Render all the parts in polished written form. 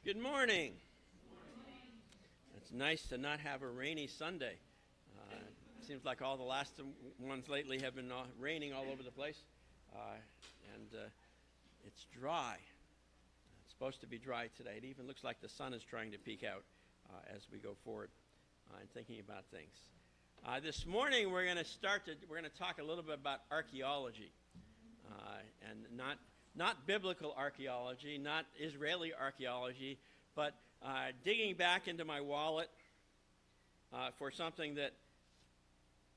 Good morning. It's nice to not have a rainy Sunday. It seems like all the last ones lately have been raining all over the place. And it's dry. It's supposed to be dry today. It even looks like the sun is trying to peek out as we go forward in thinking about things. This morning we're going to talk a little bit about archaeology, and not biblical archaeology, not Israeli archaeology, but digging back into my wallet for something that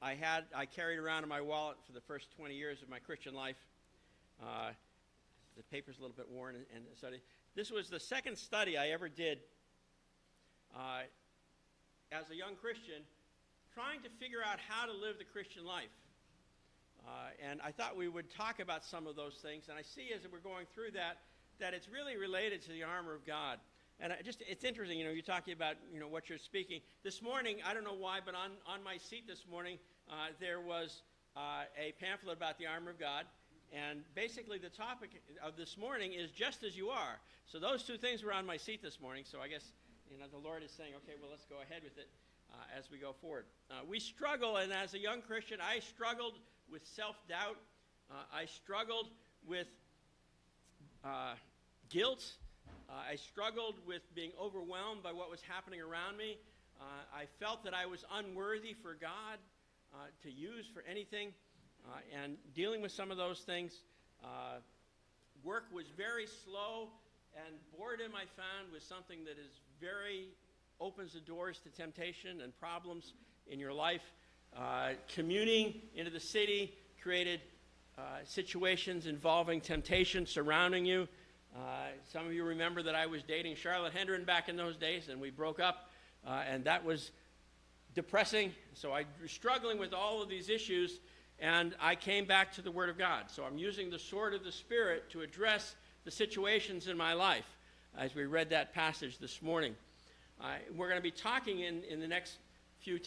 I carried around in my wallet for the first 20 years of my Christian life. The paper's a little bit worn, and so this was the second study I ever did as a young Christian, trying to figure out how to live the Christian life. And I thought we would talk about some of those things. And I see as we're going through that it's really related to the armor of God. And it's interesting, you're talking about, what you're speaking. This morning, I don't know why, but on my seat this morning, there was a pamphlet about the armor of God. And basically the topic of this morning is just as you are. So those two things were on my seat this morning. So I guess, the Lord is saying, okay, well, let's go ahead with it as we go forward. We struggle, and as a young Christian, I struggled with self-doubt. I struggled with guilt. I struggled with being overwhelmed by what was happening around me. I felt that I was unworthy for God to use for anything. And dealing with some of those things, work was very slow, and boredom I found was something that opens the doors to temptation and problems in your life. Commuting into the city created situations involving temptation surrounding you. Some of you remember that I was dating Charlotte Hendren back in those days, and we broke up, and that was depressing. So I was struggling with all of these issues, and I came back to the Word of God. So I'm using the sword of the Spirit to address the situations in my life, as we read that passage this morning. We're going to be talking in the next few times